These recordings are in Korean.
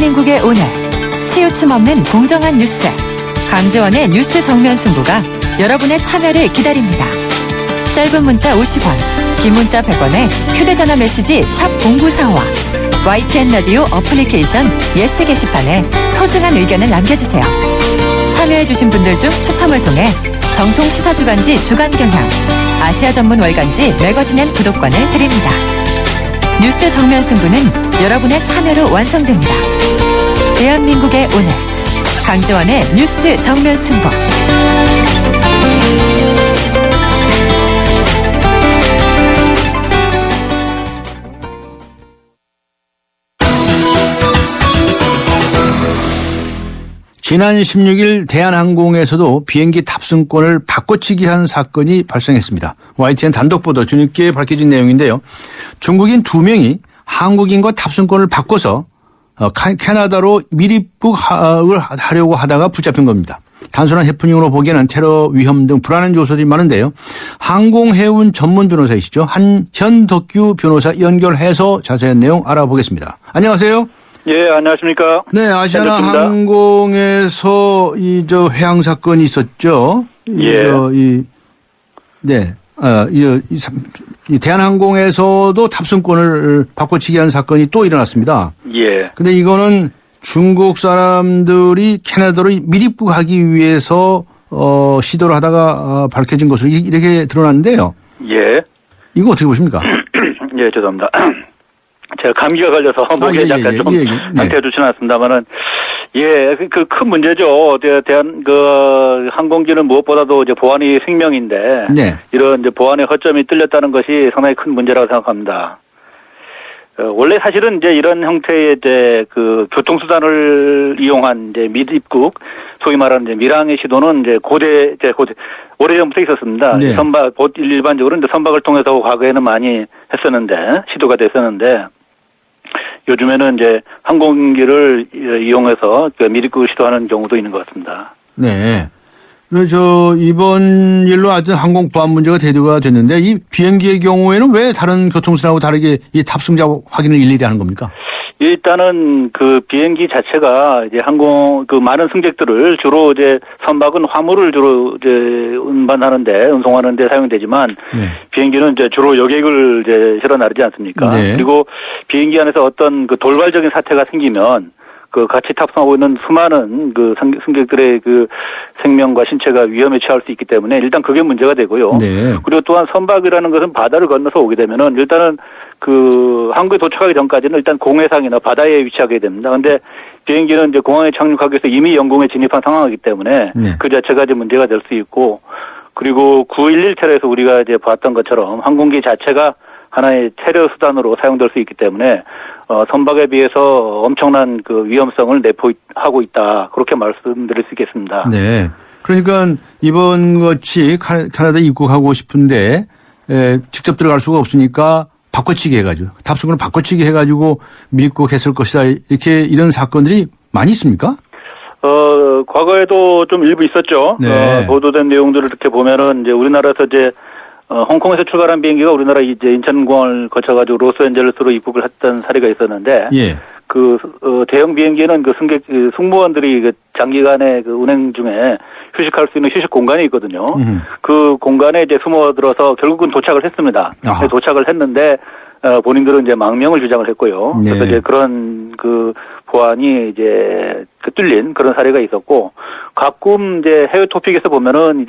대한민국의 오늘, 치우침 없는 공정한 뉴스, 강지원의 뉴스 정면 승부가 여러분의 참여를 기다립니다. 짧은 문자 50원, 긴 문자 100원에 휴대전화 메시지 샵 0945와 YTN 라디오 어플리케이션 예스 게시판에 소중한 의견을 남겨주세요. 참여해주신 분들 중 추첨을 통해 정통 시사주간지 주간경향, 아시아 전문 월간지 매거진엔 구독권을 드립니다. 뉴스 정면 승부는 여러분의 참여로 완성됩니다. 대한민국의 오늘, 강지원의 뉴스 정면 승부. 지난 16일 대한항공에서도 비행기 탑승권을 바꿔치기 한 사건이 발생했습니다. YTN 단독 보도 뒤늦게 밝혀진 내용인데요. 중국인 2명이 한국인과 탑승권을 바꿔서 캐나다로 밀입국을 하려고 하다가 붙잡힌 겁니다. 단순한 해프닝으로 보기에는 테러 위험 등 불안한 요소들이 많은데요. 항공해운 전문 변호사이시죠. 현덕규 변호사 연결해서 자세한 내용 알아보겠습니다. 안녕하세요. 예, 안녕하십니까. 네, 아시아나 항공에서 회항 사건이 있었죠. 예. 이 대한항공에서도 탑승권을 바꿔치기 한 사건이 또 일어났습니다. 예. 근데 이거는 중국 사람들이 캐나다로 밀입국하기 위해서 시도를 하다가 밝혀진 것으로 이렇게 드러났는데요. 예. 이거 어떻게 보십니까? 예, 죄송합니다. 제가 감기가 걸려서 목에 약간 좀 상태가 좋지는 않습니다만은, 예, 그 큰 문제죠. 항공기는 무엇보다도 이제 보안이 생명인데, 네. 이런 이제 보안의 허점이 뚫렸다는 것이 상당히 큰 문제라고 생각합니다. 원래 사실은 이제 이런 형태의 이제 교통수단을 이용한 이제 밀입국, 소위 말하는 이제 밀항의 시도는 이제 오래전부터 있었습니다. 네. 일반적으로 이제 선박을 통해서 과거에는 많이 시도가 됐었는데, 요즘에는 이제 항공기를 이용해서 밀입국을 시도하는 경우도 있는 것 같습니다. 네. 그래서 이번 일로 아주 항공 보안 문제가 대두가 됐는데, 이 비행기의 경우에는 왜 다른 교통수단하고 다르게 이 탑승자 확인을 일일이 하는 겁니까? 일단은 비행기 자체가 이제 많은 승객들을 주로 선박은 화물을 주로 운송하는데 사용되지만, 네. 비행기는 주로 여객을 실어 나르지 않습니까? 네. 그리고 비행기 안에서 어떤 돌발적인 사태가 생기면 같이 탑승하고 있는 수많은 승객들의 생명과 신체가 위험에 처할 수 있기 때문에 일단 그게 문제가 되고요. 네. 그리고 또한 선박이라는 것은 바다를 건너서 오게 되면은 일단은 항구에 도착하기 전까지는 일단 공해상이나 바다에 위치하게 됩니다. 근데 비행기는 이제 공항에 착륙하기 위해서 이미 영공에 진입한 상황이기 때문에 네. 그 자체가 문제가 될 수 있고, 그리고 9.11 테러에서 우리가 봤던 것처럼 항공기 자체가 하나의 테러 수단으로 사용될 수 있기 때문에 선박에 비해서 엄청난 위험성을 내포하고 있다. 그렇게 말씀드릴 수 있겠습니다. 네. 그러니까 이번 같이 캐나다에 입국하고 싶은데 직접 들어갈 수가 없으니까 바꿔치기 해가지고 탑승권을 바꿔치기 해가지고 밀입국했을 것이다. 이런 사건들이 많이 있습니까? 과거에도 좀 일부 있었죠. 네. 보도된 내용들을 이렇게 보면은 우리나라에서 홍콩에서 출발한 비행기가 우리나라 인천공항을 거쳐가지고 로스앤젤레스로 입국을 했던 사례가 있었는데, 예. 대형 비행기는 승무원들이 장기간의 운행 중에 휴식할 수 있는 휴식 공간이 있거든요. 그 공간에 숨어들어서 결국은 도착을 했습니다. 도착을 했는데, 본인들은 망명을 주장을 했고요. 네. 그래서 그런 보안이 뚫린 그런 사례가 있었고, 가끔 해외 토픽에서 보면은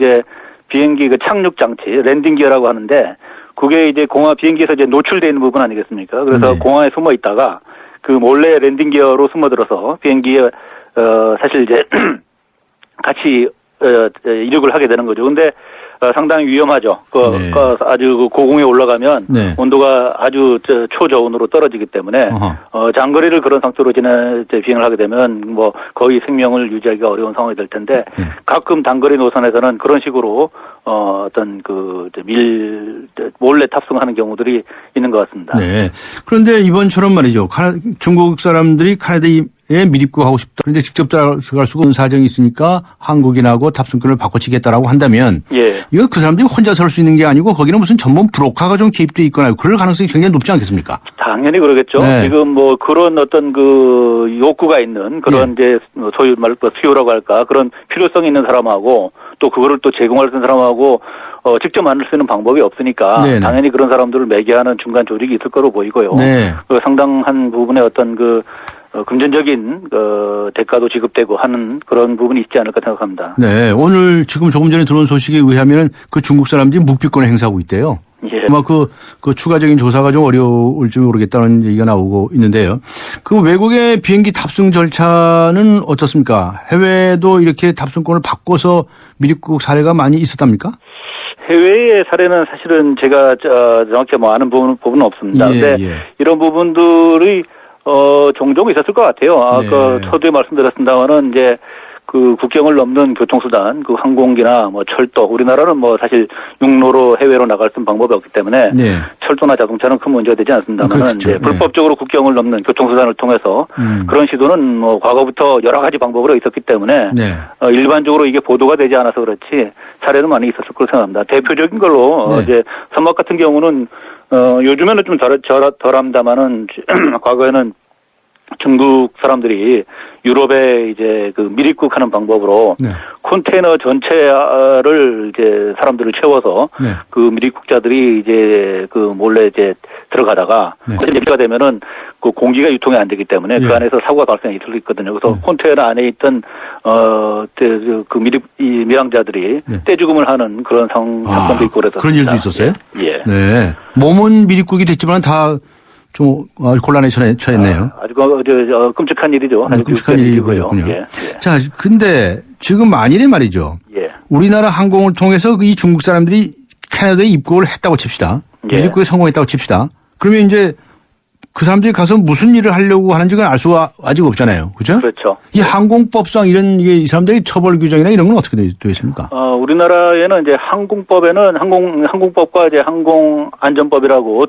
비행기 착륙 장치, 랜딩 기어라고 하는데, 그게 비행기에서 노출되어 있는 부분 아니겠습니까? 그래서 네. 공항에 숨어 있다가, 몰래 랜딩 기어로 숨어들어서 비행기에, 사실 같이, 이륙을 하게 되는 거죠. 근데, 상당히 위험하죠. 네. 아주 고공에 올라가면, 네. 온도가 아주 초저온으로 떨어지기 때문에, 장거리를 그런 상태로 비행을 하게 되면, 거의 생명을 유지하기가 어려운 상황이 될 텐데, 가끔 단거리 노선에서는 그런 식으로, 몰래 탑승하는 경우들이 있는 것 같습니다. 네. 그런데 이번처럼 말이죠. 중국 사람들이 캐나다에 밀입국하고 싶다. 그런데 직접 들어갈 수가 없는 사정이 있으니까 한국인하고 탑승권을 바꿔치겠다라고 한다면, 예. 이거 그 사람들이 혼자 설 수 있는 게 아니고 거기는 무슨 전문 브로커가 좀 개입돼 있거나 그럴 가능성이 굉장히 높지 않겠습니까? 당연히 그러겠죠. 네. 지금 뭐 그런 어떤 그 욕구가 있는 그런 이제 소위 말로 수요라고 할까 그런 필요성이 있는 사람하고 또 그거를 또 제공할 수 있는 사람하고 직접 만날 수 있는 방법이 없으니까 네네. 당연히 그런 사람들을 매개하는 중간 조직이 있을 거로 보이고요. 네. 상당한 부분의 어떤 그 금전적인 대가도 지급되고 하는 그런 부분이 있지 않을까 생각합니다. 네. 오늘 지금 조금 전에 들어온 소식에 의하면 그 중국 사람들이 묵비권을 행사하고 있대요. 예. 아마 그 추가적인 조사가 좀 어려울지 모르겠다는 얘기가 나오고 있는데요. 그 외국의 비행기 탑승 절차는 어떻습니까? 해외도 이렇게 탑승권을 바꿔서 미입국 사례가 많이 있었답니까? 해외의 사례는 사실은 제가 정확히 뭐 아는 부분은 없습니다. 그런데 이런 부분들이 종종 있었을 것 같아요. 그 서두에 말씀드렸습니다만은 이제 그 국경을 넘는 교통수단, 그 항공기나 뭐 철도, 우리나라는 뭐 사실 육로로 해외로 나갈 수 있는 방법이 없기 때문에 철도나 자동차는 큰 문제가 되지 않습니다만은 이제 불법적으로 국경을 넘는 교통수단을 통해서 그런 시도는 뭐 과거부터 여러 가지 방법으로 있었기 때문에 일반적으로 이게 보도가 되지 않아서 그렇지 사례는 많이 있었을 거로 생각합니다. 대표적인 걸로 이제 선박 같은 경우는 요즘에는 좀 덜합니다만은 과거에는 중국 사람들이 유럽에 이제 그 밀입국하는 방법으로 컨테이너 전체를 이제 사람들을 채워서 그 밀입국자들이 이제 그 몰래 이제 들어가다가 문제가 되면은 그 공기가 유통이 안 되기 때문에 그 안에서 사고가 발생이 있을 수 있거든요. 그래서 컨테이너 안에 있던 그 밀항자들이 떼죽음을 하는 그런 사건도 있고 그래서 그런 일도 있었어요? 예. 네. 몸은 밀입국이 됐지만 다 좀 곤란에 처했네요. 아주 끔찍한 일이죠. 아주 끔찍한 일이고요. 예. 자, 근데 지금 만일에 말이죠. 우리나라 항공을 통해서 이 중국 사람들이 캐나다에 입국을 했다고 칩시다. 밀입국에 성공했다고 칩시다. 그러면 이제 그 사람들이 가서 무슨 일을 하려고 하는지는 알 수가 아직 없잖아요. 그렇죠? 그렇죠. 이 항공법상 이런 이 사람들의 처벌 규정이나 이런 건 어떻게 되어 있습니까? 우리나라에는 이제 항공법에는 항공법과 이제 항공안전법이라고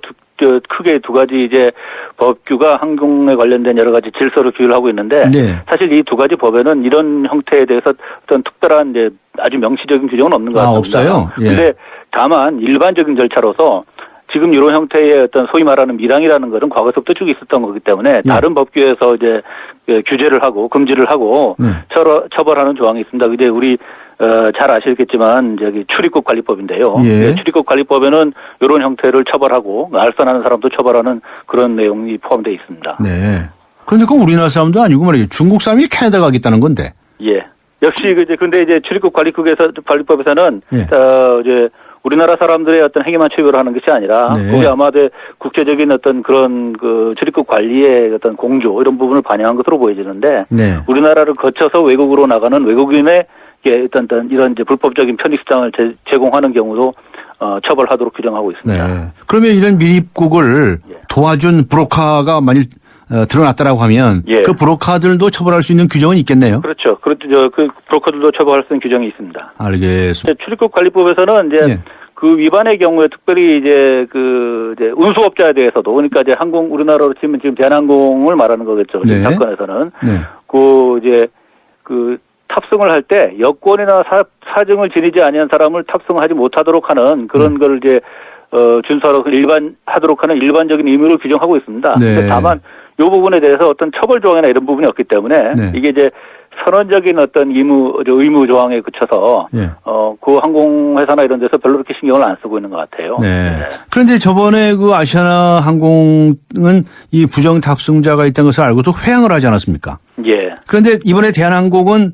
크게 두 가지 이제 법규가 항공에 관련된 여러 가지 질서를 규율을 하고 있는데 사실 이 두 가지 법에는 이런 형태에 대해서 어떤 특별한 이제 아주 명시적인 규정은 없는 것 같습니다. 없어요? 그런데 다만 일반적인 절차로서 지금 이런 형태의 어떤 소위 말하는 밀항이라는 것은 과거서부터 쭉 있었던 거기 때문에 다른 법규에서 이제 규제를 하고 금지를 하고 처벌하는 조항이 있습니다. 이제 우리 잘 아시겠지만 저기 출입국 관리법인데요. 출입국 관리법에는 이런 형태를 처벌하고 알선하는 사람도 처벌하는 그런 내용이 포함되어 있습니다. 네. 그런데 그 우리나라 사람도 아니고 말이죠. 중국 사람이 캐나다 가겠다는 건데. 역시 근데 이제 출입국 관리법에서는 이제 우리나라 사람들의 어떤 행위만 처벌을 하는 것이 아니라 거기 아마 국제적인 어떤 그런 그 출입국 관리의 어떤 공조 이런 부분을 반영한 것으로 보여지는데 우리나라를 거쳐서 외국으로 나가는 외국인의 어떤 이런 이제 불법적인 편익수당을 제공하는 경우도 처벌하도록 규정하고 있습니다. 그러면 이런 밀입국을 도와준 브로커가 만일 드러났다라고 하면 그 브로커들도 처벌할 수 있는 규정은 있겠네요. 그렇죠. 그 브로커들도 처벌할 수 있는 규정이 있습니다. 알겠습니다. 출입국 관리법에서는 이제 그 위반의 경우에 특별히 이제 이제 운수업자에 대해서도 그러니까 이제 우리나라로 치면 지금 대한항공을 말하는 거겠죠. 지금 사건에서는 그 탑승을 할 때 여권이나 사증을 지니지 아니한 사람을 탑승하지 못하도록 하는 그런 걸 이제 준수하도록 하도록 하는 일반적인 의무를 규정하고 있습니다. 다만 이 부분에 대해서 어떤 처벌 조항이나 이런 부분이 없기 때문에 이게 이제 선언적인 어떤 의무 조항에 그쳐서 그 항공회사나 이런 데서 별로 그렇게 신경을 안 쓰고 있는 것 같아요. 그런데 저번에 그 아시아나 항공은 이 부정 탑승자가 있다는 것을 알고도 회항을 하지 않았습니까? 그런데 이번에 대한항공은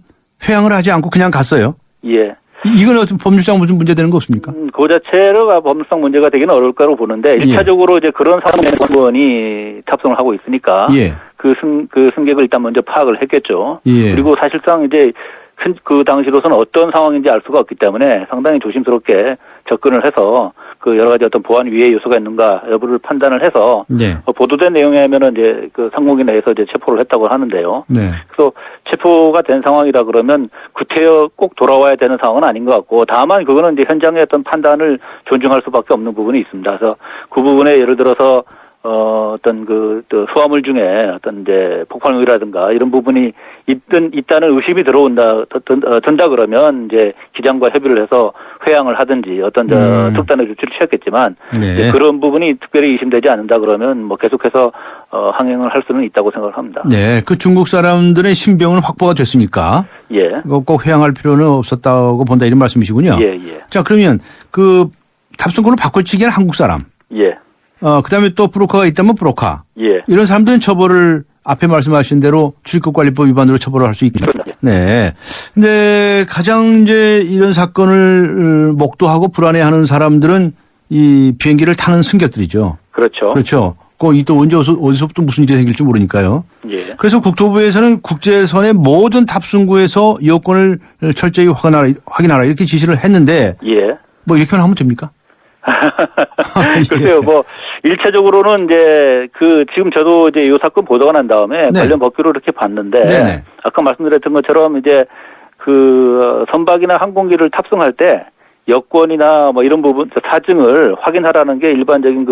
회항을 하지 않고 그냥 갔어요. 이건 어떤 법률상 무슨 문제되는 거 없습니까? 그 자체가 법률상 문제가 되기는 어려울 거라고 보는데 1차적으로 이제 그런 사람이 탑승을 하고 있으니까 그 승객을 일단 먼저 파악을 했겠죠. 그리고 사실상 이제 그 당시로서는 어떤 상황인지 알 수가 없기 때문에 상당히 조심스럽게 접근을 해서 그 여러 가지 어떤 보안 위해 요소가 있는가 여부를 판단을 해서 보도된 내용에 하면은 이제 그 상공기 내에서 이제 체포를 했다고 하는데요. 그래서 체포가 된 상황이라 그러면 구태여 꼭 돌아와야 되는 상황은 아닌 것 같고 다만 그거는 이제 현장의 어떤 판단을 존중할 수밖에 없는 부분이 있습니다. 그래서 그 부분에 예를 들어서 어떤 또 수화물 중에 어떤 이제 폭발물이라든가 이런 부분이 있다는 의심이 든다 그러면 이제 기장과 협의를 해서 회항을 하든지 어떤 특단의 조치를 취했겠지만 네. 그런 부분이 특별히 의심되지 않는다 그러면 뭐 계속해서 항행을 할 수는 있다고 생각을 합니다. 네, 그 중국 사람들의 신병은 확보가 됐으니까 예. 꼭 회항할 필요는 없었다고 본다 이런 말씀이시군요. 예, 예. 자, 그러면 그 탑승권을 바꿔치기한 한국 사람. 예. 그다음에 또 브로커가 있다면 브로커. 예. 이런 사람들은 처벌을 앞에 말씀하신 대로 출입국관리법 위반으로 처벌을 할 수 있겠죠. 네. 근데 가장 이제 이런 사건을 목도하고 불안해하는 사람들은 이 비행기를 타는 승객들이죠. 그렇죠. 그렇죠. 이 또 언제 어디서부터 무슨 일이 생길지 모르니까요. 예. 그래서 국토부에서는 국제선의 모든 탑승구에서 여권을 철저히 확인하라 이렇게 지시를 했는데. 예. 뭐 이렇게만 하면 됩니까? 글쎄요, 뭐, 일차적으로는 이제 지금 저도 이제 이 사건 보도가 난 다음에 네. 관련 법규를 이렇게 봤는데, 네네. 아까 말씀드렸던 것처럼 이제 선박이나 항공기를 탑승할 때 여권이나 뭐 이런 부분, 사증을 확인하라는 게 일반적인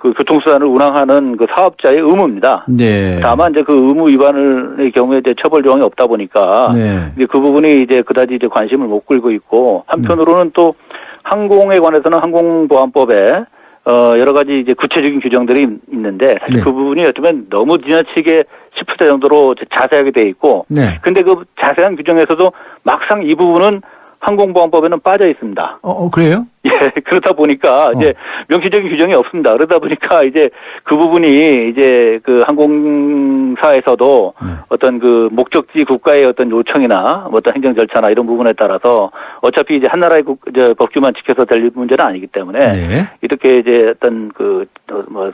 교통수단을 운항하는 사업자의 의무입니다. 네. 다만 이제 의무 위반의 경우에 이제 처벌 조항이 없다 보니까 네. 이제 그 부분이 이제 그다지 이제 관심을 못 끌고 있고 한편으로는 또 항공에 관해서는 항공보안법에 여러 가지 이제 구체적인 규정들이 있는데 사실 네. 그 부분이 어쩌면 너무 지나치게 싶을 정도로 자세하게 돼 있고 네. 근데 그 자세한 규정에서도 막상 이 부분은 항공보안법에는 빠져 있습니다. 그래요? 예, 그렇다 보니까 이제 명시적인 규정이 없습니다. 그러다 보니까 이제 그 부분이 이제 항공사에서도 어떤 목적지 국가의 어떤 요청이나 어떤 행정 절차나 이런 부분에 따라서 어차피 이제 한 나라의 법규만 지켜서 될 문제는 아니기 때문에 네. 이렇게 이제 어떤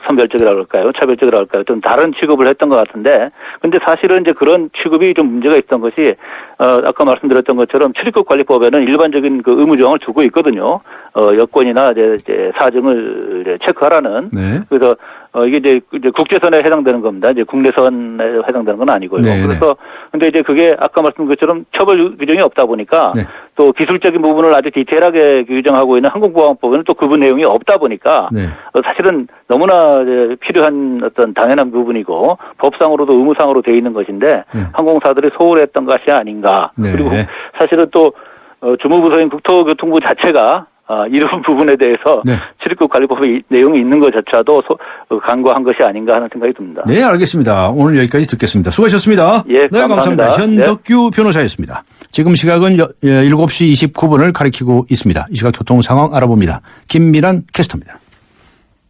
선별적이라 그럴까요? 차별적이라 그럴까요? 좀 다른 취급을 했던 것 같은데 근데 사실은 이제 그런 취급이 좀 문제가 있었던 것이 아까 말씀드렸던 것처럼 출입국관리법에는 일반적인 의무 조항을 두고 있거든요. 여권이나 이제 사증을 이제 체크하라는. 네. 그래서 이게 이제 국제선에 해당되는 겁니다. 이제 국내선에 해당되는 건 아니고요. 네. 그래서 근데 이제 그게 아까 말씀드린 것처럼 처벌 규정이 없다 보니까 네. 또 기술적인 부분을 아주 디테일하게 규정하고 있는 항공보안법에는 또 그 내용이 없다 보니까 네. 사실은 너무나 필요한 어떤 당연한 부분이고 법상으로도 의무상으로 돼 있는 것인데 항공사들이 소홀했던 것이 아닌가. 네. 그리고 사실은 또 주무부서인 국토교통부 자체가 이런 부분에 대해서 네. 출입국관리법의 내용이 있는 것조차도 간과한 것이 아닌가 하는 생각이 듭니다. 네, 알겠습니다. 오늘 여기까지 듣겠습니다. 수고하셨습니다. 예, 네, 감사합니다. 현덕규 변호사였습니다. 지금 시각은 7시 29분을 가리키고 있습니다. 이 시각 교통 상황 알아봅니다. 김미란 캐스터입니다.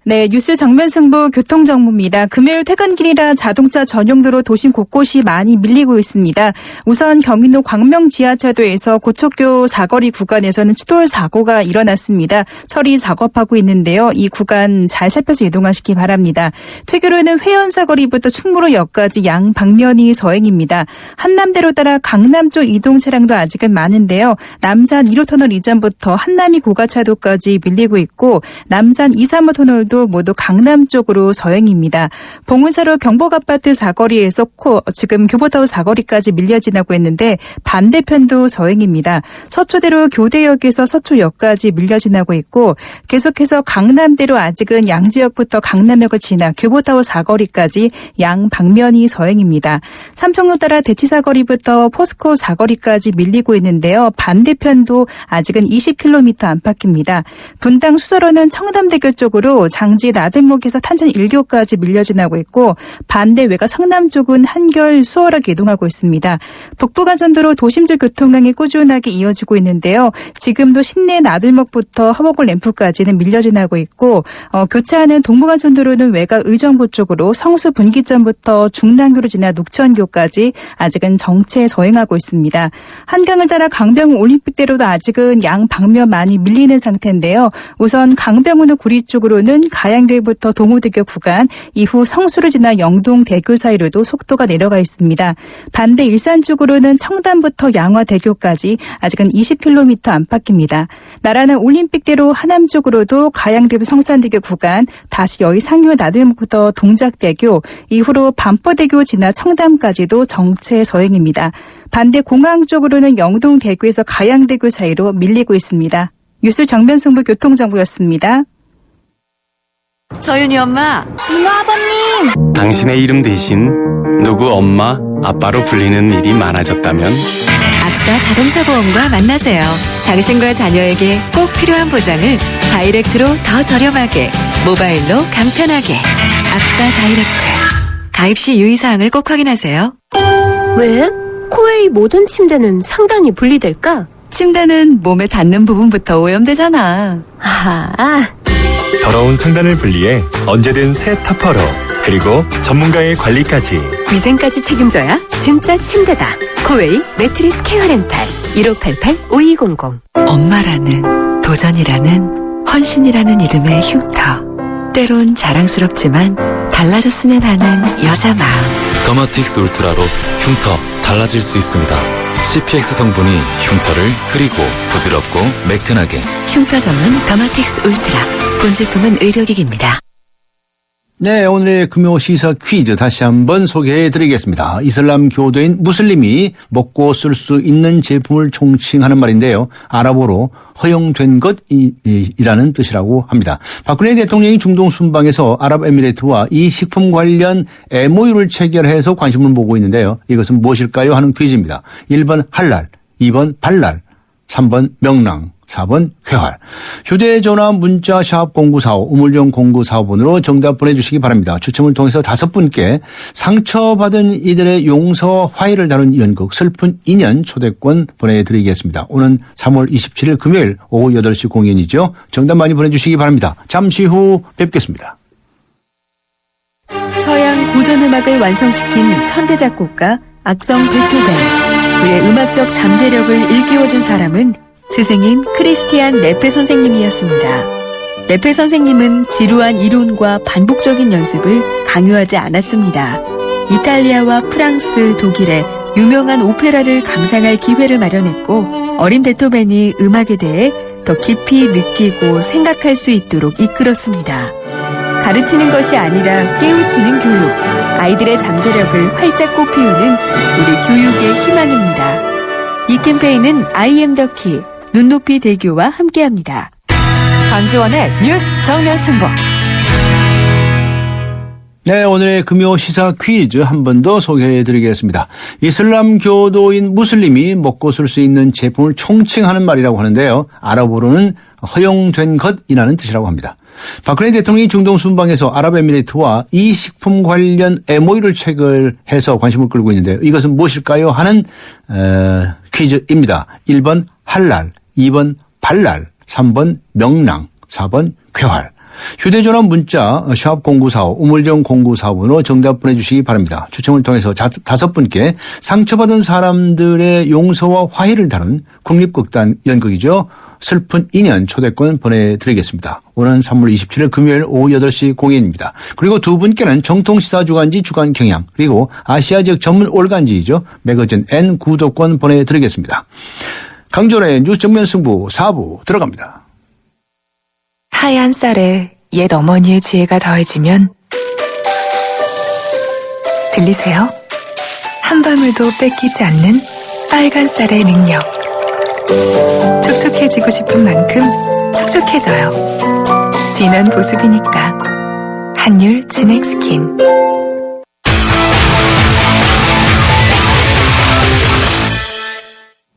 네, 뉴스 정면 승부 교통정보입니다. 금요일 퇴근길이라 자동차 전용도로 도심 곳곳이 많이 밀리고 있습니다. 우선 경인도 광명 지하차도에서 고척교 사거리 구간에서는 추돌 사고가 일어났습니다. 처리 작업하고 있는데요. 이 구간 잘 살펴서 이동하시기 바랍니다. 퇴교로는 회원 사거리부터 충무로역까지 양 방면이 서행입니다. 한남대로 따라 강남 쪽 이동 차량도 아직은 많은데요. 남산 1호 터널 이전부터 한남이 고가차도까지 밀리고 있고 남산 2, 3호 터널 모두 강남 쪽으로 서행입니다. 봉은사로 경복아파트 사거리에서 지금 교보타워 사거리까지 밀려 지나고 있는데 반대편도 서행입니다. 서초대로 교대역에서 서초역까지 밀려 지나고 있고 계속해서 강남대로 아직은 양지역부터 강남역을 지나 교보타워 사거리까지 양 방면이 서행입니다. 삼성로 따라 대치사거리부터 포스코 사거리까지 밀리고 있는데요. 반대편도 아직은 20km 안팎입니다. 분당 수서로는 청담대교 쪽으로 장지 나들목에서 탄천 1교까지 밀려 지나고 있고 반대 외곽 성남 쪽은 한결 수월하게 이동하고 있습니다. 북부간선도로 도심지 교통량이 꾸준하게 이어지고 있는데요. 지금도 신내 나들목부터 허벅골 램프까지는 밀려 지나고 있고 교차하는 동부간선도로는 외곽 의정부 쪽으로 성수 분기점부터 중랑교로 지나 녹천교까지 아직은 정체 서행하고 있습니다. 한강을 따라 강병 올림픽대로도 아직은 양 방면 많이 밀리는 상태인데요. 우선 강병 후 구리 쪽으로는 가양대부터 동호대교 구간, 이후 성수를 지나 영동대교 사이로도 속도가 내려가 있습니다. 반대 일산 쪽으로는 청담부터 양화대교까지 아직은 20km 안팎입니다. 나라는 올림픽대로 하남 쪽으로도 가양대부 성산대교 구간, 다시 여의상류 나들목부터 동작대교, 이후로 반포대교 지나 청담까지도 정체 서행입니다. 반대 공항 쪽으로는 영동대교에서 가양대교 사이로 밀리고 있습니다. 뉴스 정면승부 교통정보였습니다. 서윤이 엄마. 민호 아버님. 당신의 이름 대신 누구 엄마, 아빠로 불리는 일이 많아졌다면 악사 자동차보험과 만나세요. 당신과 자녀에게 꼭 필요한 보장을 다이렉트로 더 저렴하게, 모바일로 간편하게. 악사 다이렉트. 가입 시 유의사항을 꼭 확인하세요. 왜? 코웨이 모든 침대는 상단이 분리될까? 침대는 몸에 닿는 부분부터 오염되잖아. 아하. 더러운 상단을 분리해 언제든 새 타퍼로, 그리고 전문가의 관리까지. 위생까지 책임져야 진짜 침대다. 코웨이 매트리스 케어 렌탈 1588-5200. 엄마라는, 도전이라는, 헌신이라는 이름의 흉터. 때론 자랑스럽지만 달라졌으면 하는 여자 마음. 더마틱스 울트라로 흉터 달라질 수 있습니다. CPX 성분이 흉터를 흐리고 부드럽고 매끈하게. 흉터 전문 더마틱스 울트라. 본 제품은 의료기기입니다. 네, 오늘의 금요 시사 퀴즈 다시 한번 소개해드리겠습니다. 이슬람 교도인 무슬림이 먹고 쓸 수 있는 제품을 총칭하는 말인데요. 아랍어로 허용된 것이라는 뜻이라고 합니다. 박근혜 대통령이 중동 순방에서 아랍에미레이트와 이 식품 관련 MOU를 체결해서 관심을 모으고 있는데요. 이것은 무엇일까요? 하는 퀴즈입니다. 1번 할랄, 2번 발랄, 3번 명랑, 4번 쾌활. 휴대전화 문자 샵 0945 우물정 0945번으로 정답 보내주시기 바랍니다. 추첨을 통해서 5분께 상처받은 이들의 용서와 화해를 다룬 연극 슬픈 인연 초대권 보내드리겠습니다. 오는 3월 27일 금요일 오후 8시 공연이죠. 정답 많이 보내주시기 바랍니다. 잠시 후 뵙겠습니다. 서양 고전음악을 완성시킨 천재 작곡가 악성 베토벤. 그의 음악적 잠재력을 일깨워준 사람은 스승인 크리스티안 네페 선생님이었습니다. 네페 선생님은 지루한 이론과 반복적인 연습을 강요하지 않았습니다. 이탈리아와 프랑스, 독일의 유명한 오페라를 감상할 기회를 마련했고 어린 베토벤이 음악에 대해 더 깊이 느끼고 생각할 수 있도록 이끌었습니다. 가르치는 것이 아니라 깨우치는 교육, 아이들의 잠재력을 활짝 꽃피우는 우리 교육의 희망입니다. 이 캠페인은 I am the key, 눈높이 대교와 함께합니다. 강지원의 뉴스 정면 승부. 네, 오늘의 금요 시사 퀴즈 한 번 더 소개해드리겠습니다. 이슬람 교도인 무슬림이 먹고 쓸 수 있는 제품을 총칭하는 말이라고 하는데요. 아랍어로는 허용된 것이라는 뜻이라고 합니다. 박근혜 대통령이 중동 순방에서 아랍에미레이트와 이 식품 관련 MOU를 체결해서 관심을 끌고 있는데요. 이것은 무엇일까요? 하는 퀴즈입니다. 1번 할랄, 2번 발랄, 3번 명랑, 4번 쾌활. 휴대전화 문자 샵 0945 우물정 0945번으로 정답 보내주시기 바랍니다. 추첨을 통해서 5분께 상처받은 사람들의 용서와 화해를 다룬 국립극단 연극이죠. 슬픈 인연 초대권 보내드리겠습니다. 오는 3월 27일 금요일 오후 8시 공연입니다. 그리고 2분께는 정통시사주간지 주간경향 그리고 아시아 지역 전문 올간지이죠. 매거진 N 구독권 보내드리겠습니다. 강조의 뉴스 정면 승부 4부 들어갑니다. 하얀 쌀에 옛 어머니의 지혜가 더해지면 들리세요? 한 방울도 뺏기지 않는 빨간 쌀의 능력. 촉촉해지고 싶은 만큼 촉촉해져요. 진한 보습이니까 한율 진액스킨.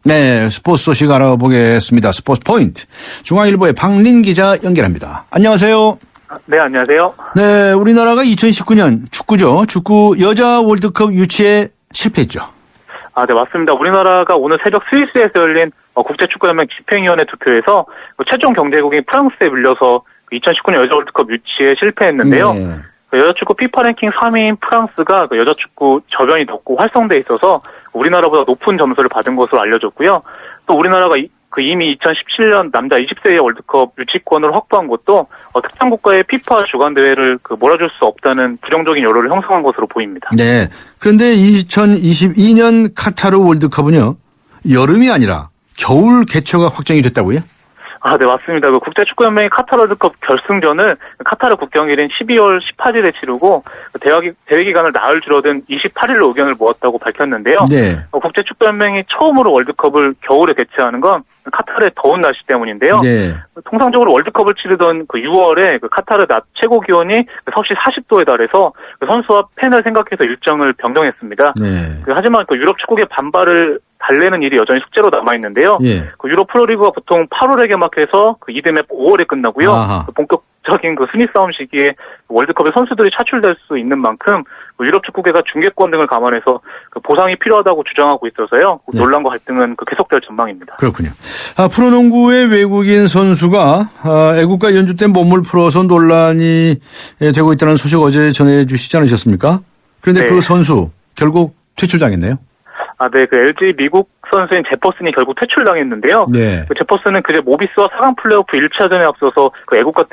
네, 스포츠 소식 알아보겠습니다. 스포츠 포인트. 중앙일보의 박린 기자 연결합니다. 안녕하세요. 네, 안녕하세요. 네, 우리나라가 2019년 축구죠. 축구 여자 월드컵 유치에 실패했죠. 아, 네, 맞습니다. 우리나라가 오늘 새벽 스위스에서 열린 국제축구연맹 집행위원회 투표에서 최종 경쟁국인 프랑스에 밀려서 2019년 여자 월드컵 유치에 실패했는데요. 네. 여자축구 피파 랭킹 3위인 프랑스가 여자축구 저변이 높고 활성돼 있어서 우리나라보다 높은 점수를 받은 것으로 알려졌고요. 또 우리나라가 이미 2017년 남자 20세 월드컵 유치권을 확보한 것도 특정 국가의 피파 주관 대회를 몰아줄 수 없다는 부정적인 여론을 형성한 것으로 보입니다. 네. 그런데 2022년 카타르 월드컵은요, 여름이 아니라 겨울 개최가 확정이 됐다고요? 아, 네, 맞습니다. 국제축구연맹이 카타르 월드컵 결승전을 카타르 국경일인 12월 18일에 치르고 대회 기간을 나흘 줄어든 28일로 의견을 모았다고 밝혔는데요. 네. 국제축구연맹이 처음으로 월드컵을 겨울에 개최하는 건 카타르의 더운 날씨 때문인데요. 네. 통상적으로 월드컵을 치르던 그 6월에 그 카타르 낮 최고 기온이 섭씨 40도에 달해서 그 선수와 팬을 생각해서 일정을 변경했습니다. 네. 하지만 그 유럽 축구의 반발을 달래는 일이 여전히 숙제로 남아 있는데요. 예. 그 유럽 프로리그가 보통 8월에 개막해서 그 이듬해 5월에 끝나고요. 그 본격적인 그 순위 싸움 시기에 월드컵에 선수들이 차출될 수 있는 만큼 그 유럽 축구계가 중계권 등을 감안해서 그 보상이 필요하다고 주장하고 있어서요. 그 논란과 갈등은 그 계속될 전망입니다. 그렇군요. 프로농구의 외국인 선수가 애국가 연주 때 몸을 풀어서 논란이 되고 있다는 소식 어제 전해주시지 않으셨습니까? 그런데 네. 그 선수 결국 퇴출당했네요. 네, 그 LG 미국 선수인 제퍼슨이 결국 퇴출당했는데요. 네. 그 제퍼슨은 그제 모비스와 4강 플레이오프 1차전에 앞서서 그 애국가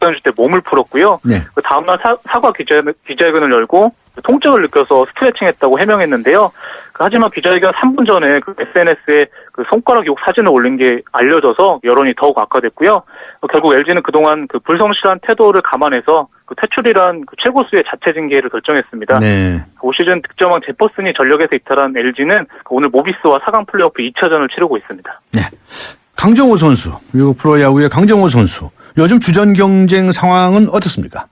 연주 때 몸을 풀었고요. 네. 그 다음날 사과 기자회견을 열고 통증을 느껴서 스트레칭했다고 해명했는데요. 하지만 기자회견 3분 전에 그 SNS에 그 손가락 욕 사진을 올린 게 알려져서 여론이 더욱 악화됐고요. 결국 LG는 그동안 그 불성실한 태도를 감안해서 그 퇴출이란 그 최고수의 자체 징계를 결정했습니다. 네. 올 시즌 득점왕 제퍼슨이 전력에서 이탈한 LG는 오늘 모비스와 4강 플레이오프 2차전을 치르고 있습니다. 네. 강정호 선수, 미국 프로야구의 강정호 선수. 요즘 주전 경쟁 상황은 어떻습니까?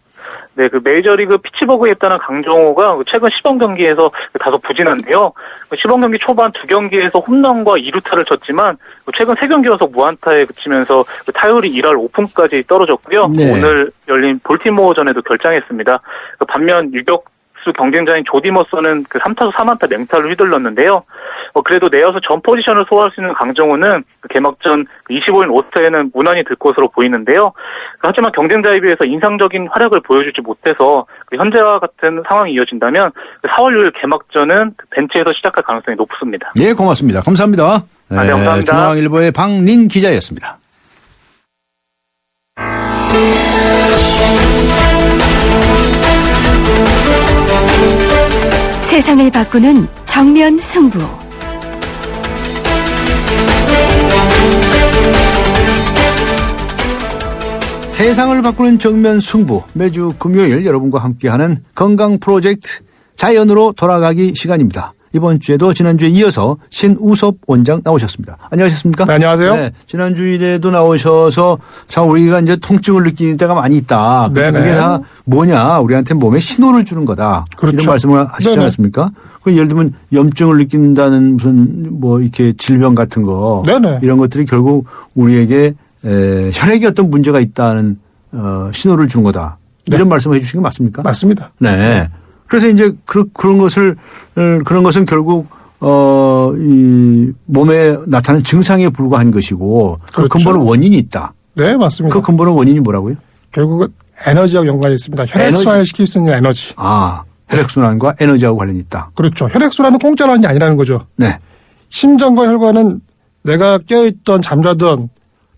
네, 그 메이저리그 피츠버그에 입단한 강정호가 최근 시범 경기에서 다소 부진한데요. 시범 경기 초반 2경기에서 홈런과 2루타를 쳤지만 최근 3경기여서 무안타에 그치면서 타율이 1할 5푼까지 떨어졌고요. 네. 오늘 열린 볼티모어전에도 결장했습니다. 반면 유격수 경쟁자인 조디 머서는 그 3타수 4안타 맹타를 휘둘렀는데요. 그래도 내야수 전 포지션을 소화할 수 있는 강정호는 개막전 25인 오스트에는 무난히 들 것으로 보이는데요. 하지만 경쟁자에 비해서 인상적인 활약을 보여주지 못해서 현재와 같은 상황이 이어진다면 4월 6일 개막전은 벤치에서 시작할 가능성이 높습니다. 네, 고맙습니다. 감사합니다. 네, 감사합니다. 중앙일보의 박린 기자였습니다. 세상을 바꾸는 정면 승부. 세상을 바꾸는 정면 승부. 매주 금요일 여러분과 함께하는 건강 프로젝트 자연으로 돌아가기 시간입니다. 이번 주에도 지난주에 이어서 신우섭 원장 나오셨습니다. 안녕하셨습니까? 네, 안녕하세요. 네, 지난주일에도 나오셔서 참 우리가 이제 통증을 느끼는 때가 많이 있다. 그게 다 뭐냐? 우리한테 몸에 신호를 주는 거다. 그렇죠. 이런 말씀을 하시지 않았습니까? 예를 들면 염증을 느낀다는 무슨 뭐 이렇게 질병 같은 거. 네네. 이런 것들이 결국 우리에게 혈액에 어떤 문제가 있다는 신호를 주는 거다. 이런 말씀을 해 주시는 게 맞습니까? 맞습니다. 네. 그래서 이제 그런 것은 결국 이 몸에 나타나는 증상에 불과한 것이고 그 근본은 원인이 있다. 네, 맞습니다. 그 근본은 원인이 뭐라고요? 결국은 에너지하고 연관이 있습니다. 혈액순환을 시킬 수 있는 에너지. 혈액순환과 에너지하고 관련이 있다. 그렇죠. 혈액순환은 공짜로 하는 게 아니라는 거죠. 네. 심장과 혈관은 내가 깨어있던 잠자던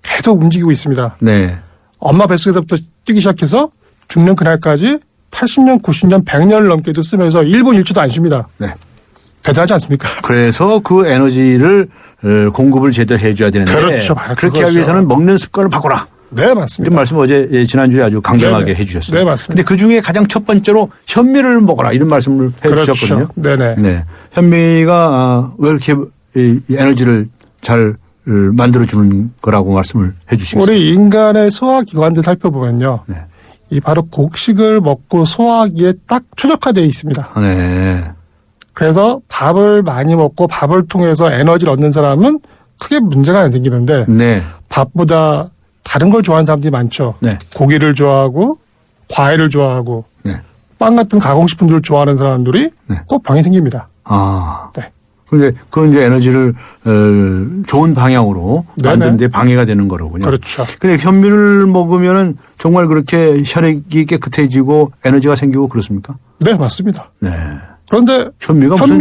계속 움직이고 있습니다. 네. 엄마 뱃속에서부터 뛰기 시작해서 죽는 그날까지 80년, 90년, 100년을 넘게도 쓰면서 1분 1초도 안 쉽니다. 네. 대단하지 않습니까? 그래서 그 에너지를 공급을 제대로 해줘야 되는데. 그렇죠. 그렇게 하기 위해서는 먹는 습관을 바꿔라. 네, 맞습니다. 이런 말씀 어제 지난주에 아주 강경하게 해 주셨어요. 네, 맞습니다. 근데 그 중에 가장 첫 번째로 현미를 먹어라 이런 말씀을 해 주셨거든요. 네네. 네. 현미가 왜 이렇게 이 에너지를 잘 만들어주는 거라고 말씀을 해 주시겠어요? 우리 인간의 소화기관들 살펴보면요. 네. 이 바로 곡식을 먹고 소화하기에 딱 최적화되어 있습니다. 네. 그래서 밥을 많이 먹고 밥을 통해서 에너지를 얻는 사람은 크게 문제가 안 생기는데 네. 밥보다 다른 걸 좋아하는 사람들이 많죠. 네. 고기를 좋아하고 과일을 좋아하고 네. 빵 같은 가공식품들을 좋아하는 사람들이 네. 꼭 병이 생깁니다. 네. 그런데 그건 이제 에너지를 좋은 방향으로 만드는 데 방해가 되는 거로군요. 그렇죠. 근데 현미를 먹으면은 정말 그렇게 혈액이 깨끗해지고 에너지가 생기고 그렇습니까? 네, 맞습니다. 네. 그런데 현미가 무슨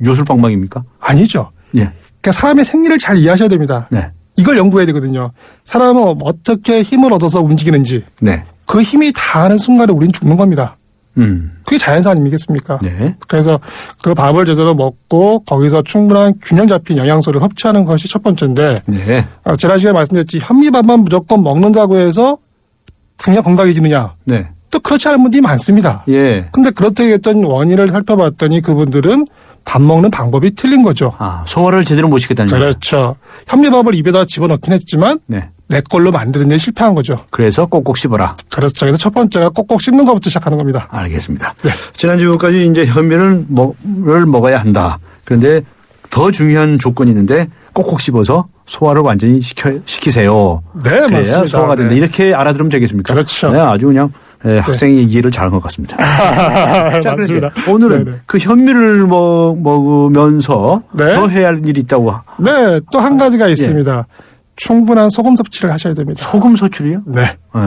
요술방망입니까? 아니죠. 예. 그러니까 사람의 생리를 잘 이해하셔야 됩니다. 네. 이걸 연구해야 되거든요. 사람은 어떻게 힘을 얻어서 움직이는지. 네. 그 힘이 닿는 순간에 우린 죽는 겁니다. 그게 자연사 아니겠습니까? 네. 그래서 그 밥을 제대로 먹고 거기서 충분한 균형 잡힌 영양소를 섭취하는 것이 첫 번째인데 네. 지난 시간에 말씀드렸지 현미밥만 무조건 먹는다고 해서 당장 건강해지느냐? 네. 또 그렇지 않은 분들이 많습니다. 예. 근데 그렇게 했던 원인을 살펴봤더니 그분들은 밥 먹는 방법이 틀린 거죠. 아, 소화를 제대로 못 시켰다는 거죠. 그렇죠. 현미밥을 입에다 집어넣긴 했지만 네. 내 걸로 만드는 데 실패한 거죠. 그래서 꼭꼭 씹어라. 그렇죠. 그래서 첫 번째가 꼭꼭 씹는 것부터 시작하는 겁니다. 알겠습니다. 네. 지난주까지 이제 현미를 먹어야 한다. 그런데 더 중요한 조건이 있는데 꼭꼭 씹어서 소화를 완전히 시키세요. 네, 그래야 맞습니다. 소화가 된다. 네. 이렇게 알아들으면 되겠습니까? 그렇죠. 네, 아주 그냥 학생이 이해를 잘한 것 같습니다. 자, 맞습니다. 그런데 오늘은 네네. 그 현미를 먹으면서 네. 더 해야 할 일이 있다고. 네, 또 한 가지가 있습니다. 충분한 소금 섭취를 하셔야 됩니다. 소금 섭취를요? 네. 네.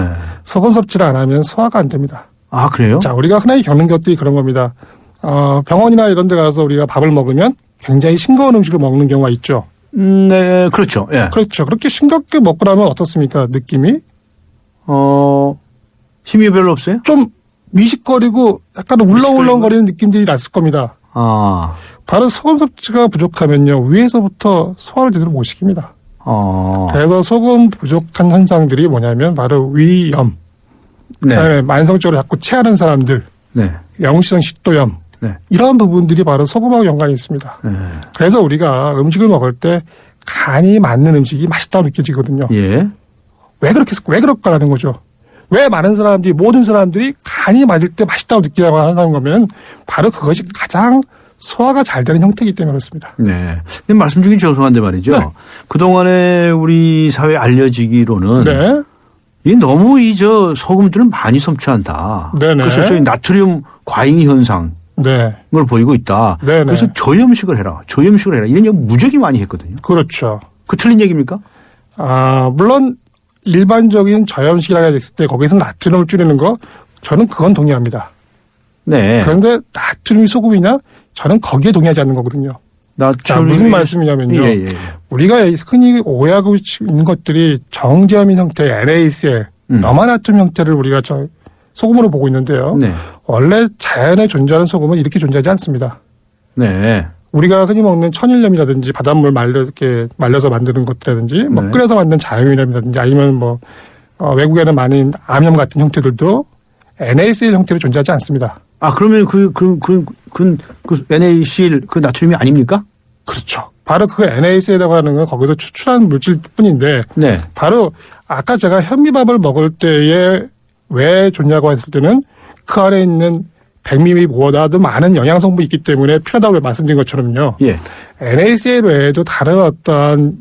소금 섭취를 안 하면 소화가 안 됩니다. 아, 그래요? 자, 우리가 흔하게 겪는 것들이 그런 겁니다. 병원이나 이런 데 가서 우리가 밥을 먹으면 굉장히 싱거운 음식을 먹는 경우가 있죠. 네, 그렇죠. 예. 그렇죠. 그렇게 싱겁게 먹고 나면 어떻습니까? 느낌이? 힘이 별로 없어요? 좀 미식거리고 약간 울렁울렁거리는 느낌들이 났을 겁니다. 아. 바로 소금 섭취가 부족하면요. 위에서부터 소화를 제대로 못 시킵니다. 그래서 소금 부족한 현상들이 뭐냐면 바로 위염, 네. 그다음에 만성적으로 자꾸 체하는 사람들, 네. 영시성 식도염, 네. 이러한 부분들이 바로 소금하고 연관이 있습니다. 네. 그래서 우리가 음식을 먹을 때 간이 맞는 음식이 맛있다고 느껴지거든요. 예. 왜 그럴까라는 거죠. 왜 모든 사람들이 간이 맞을 때 맛있다고 느끼라고 하는 거면 바로 그것이 가장 소화가 잘 되는 형태이기 때문에 그렇습니다. 네. 근데 말씀 중에 죄송한데 말이죠. 네. 그동안에 우리 사회에 알려지기로는 네. 이 너무 소금들을 많이 섭취한다. 네네. 그래서 소위 나트륨 과잉 현상을 네. 보이고 있다. 네네. 그래서 저염식을 해라. 이런 얘기 무지하게 많이 했거든요. 그렇죠. 그 틀린 얘기입니까? 물론 일반적인 저염식이라고 했을 때 거기서 나트륨을 줄이는 거 저는 그건 동의합니다. 네. 그런데 나트륨이 소금이냐? 저는 거기에 동의하지 않는 거거든요. 자, 무슨 말씀이냐면요. 예. 우리가 흔히 오해하고 있는 것들이 정제염인 형태의 NaCl, 너마나트륨 형태를 우리가 소금으로 보고 있는데요. 네. 원래 자연에 존재하는 소금은 이렇게 존재하지 않습니다. 네. 우리가 흔히 먹는 천일염이라든지 바닷물 말려서 만드는 것들이라든지 네. 끓여서 만든 자연염이라든지 아니면 외국에는 많은 암염 같은 형태들도 NaCl 형태로 존재하지 않습니다. 아, 그러면 그 NaCl 그 나트륨이 아닙니까? 그렇죠. 바로 그 NaCl이라고 하는 건 거기서 추출한 물질 뿐인데 네. 바로 아까 제가 현미밥을 먹을 때에 왜 좋냐고 했을 때는 그 안에 있는 백미보다도 많은 영양 성분이 있기 때문에 필요하다고 말씀드린 것처럼요. 예. NaCl 외에도 다른 어떤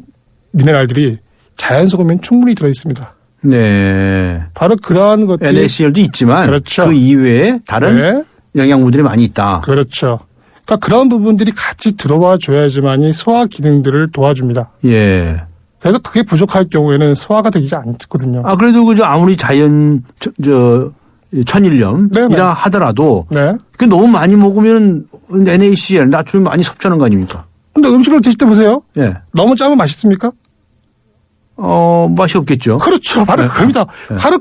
미네랄들이 자연 소금에는 충분히 들어 있습니다. 네. 바로 그러한 것들이 NaCl도 있지만 그렇죠. 그 이외에 다른 네. 영양분들이 많이 있다. 그렇죠. 그러니까 그런 부분들이 같이 들어와 줘야지만이 소화 기능들을 도와줍니다. 예. 그래서 그게 부족할 경우에는 소화가 되지 않거든요. 아, 그래도 아무리 자연 천일염이라 하더라도 네. 그 너무 많이 먹으면 NaCl 나트륨 많이 섭취하는 거 아닙니까? 근데 음식을 드실 때 보세요. 예. 너무 짜면 맛있습니까? 맛이 없겠죠. 그렇죠. 바로 네. 그겁니다. 네. 바로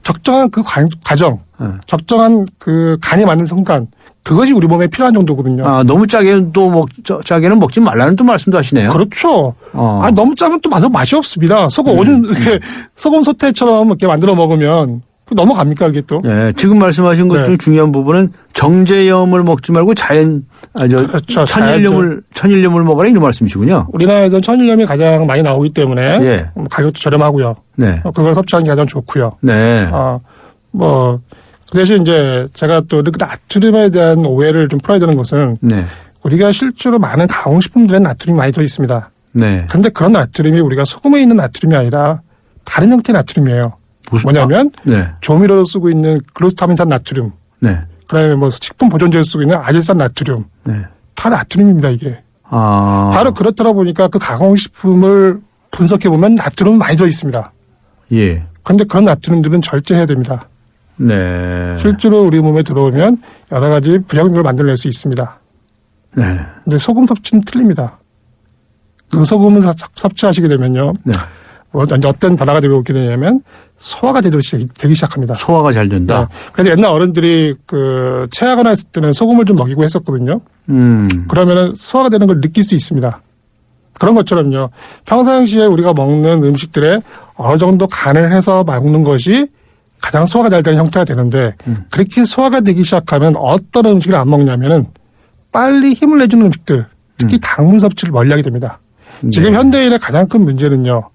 적정한 그 과정, 적정한 그 간이 맞는 순간, 그것이 우리 몸에 필요한 정도거든요. 아, 너무 짜게는 짜게는 먹지 말라는 또 말씀도 하시네요. 그렇죠. 너무 짜면 또 맛이 없습니다. 이렇게 소금 소태처럼 이렇게 만들어 먹으면 넘어갑니까, 그게 또? 네, 지금 말씀하신 것 중 중요한 부분은 정제염을 먹지 말고 그렇죠. 천일염을 먹어라 이런 말씀이시군요. 우리나라에서는 천일염이 가장 많이 나오기 때문에 예. 가격도 저렴하고요. 네. 그걸 섭취하는 게 가장 좋고요. 네. 그 대신 이제 제가 또 나트륨에 대한 오해를 좀 풀어야 되는 것은 네. 우리가 실제로 많은 가공식품들에 나트륨이 많이 들어 있습니다. 네. 그런데 그런 나트륨이 우리가 소금에 있는 나트륨이 아니라 다른 형태의 나트륨이에요. 뭐냐면 네. 조미료로 쓰고 있는 글루타민산 나트륨, 네. 그다음에 식품 보존제로 쓰고 있는 아질산 나트륨, 네. 다 나트륨입니다 이게. 아. 바로 그렇더라 보니까 그 가공식품을 분석해 보면 나트륨은 많이 들어 있습니다. 예. 그런데 그런 나트륨들은 절제해야 됩니다. 네. 실제로 우리 몸에 들어오면 여러 가지 부작용을 만들어낼 수 있습니다. 네. 근데 소금 섭취는 틀립니다. 그 소금을 섭취하시게 되면요. 네. 어떤 변화가 되게 되냐면 소화가 되기 시작합니다. 소화가 잘 된다. 네. 그래서 옛날 어른들이 체하거나 했을 때는 소금을 좀 먹이고 했었거든요. 그러면은 소화가 되는 걸 느낄 수 있습니다. 그런 것처럼요. 평상시에 우리가 먹는 음식들에 어느 정도 간을 해서 먹는 것이 가장 소화가 잘 되는 형태가 되는데 그렇게 소화가 되기 시작하면 어떤 음식을 안 먹냐면은 빨리 힘을 내주는 음식들, 특히 당분 섭취를 멀리하게 됩니다. 지금 현대인의 가장 큰 문제는요.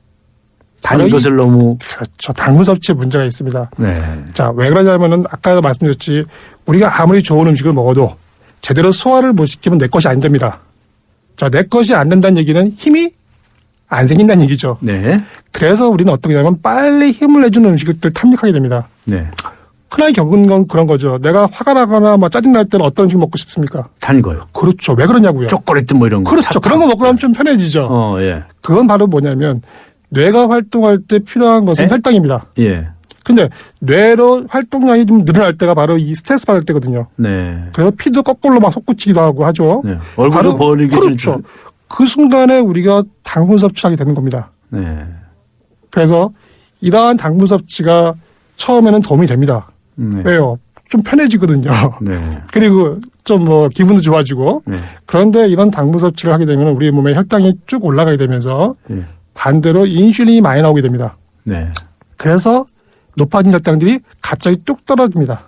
단 것을 너무. 그렇죠. 당분 섭취에 문제가 있습니다. 네. 자, 왜 그러냐면은 아까도 말씀드렸지 우리가 아무리 좋은 음식을 먹어도 제대로 소화를 못 시키면 내 것이 안 됩니다. 자, 내 것이 안 된다는 얘기는 힘이 안 생긴다는 얘기죠. 네. 그래서 우리는 어떻게 하냐면 빨리 힘을 내주는 음식을 탐닉하게 됩니다. 네. 흔하게 겪은 건 그런 거죠. 내가 화가 나거나 뭐 짜증날 때는 어떤 음식 먹고 싶습니까? 단 거요. 그렇죠. 왜 그러냐고요. 초콜릿 뭐 이런 거. 그렇죠. 그런 거 먹고 나면 좀 편해지죠. 예. 그건 바로 뭐냐면 뇌가 활동할 때 필요한 것은 혈당입니다. 예. 근데 뇌로 활동량이 좀 늘어날 때가 바로 이 스트레스 받을 때거든요. 네. 그래서 피도 거꾸로 막 솟구치기도 하고 하죠. 네. 얼굴도 벌리게. 그렇죠. 그 순간에 우리가 당분 섭취하게 되는 겁니다. 네. 그래서 이러한 당분 섭취가 처음에는 도움이 됩니다. 네. 왜요? 좀 편해지거든요. 네. 그리고 좀 뭐 기분도 좋아지고. 네. 그런데 이런 당분 섭취를 하게 되면 우리 몸에 혈당이 쭉 올라가게 되면서 네. 반대로 인슐린이 많이 나오게 됩니다. 네. 그래서 높아진 혈당들이 갑자기 뚝 떨어집니다.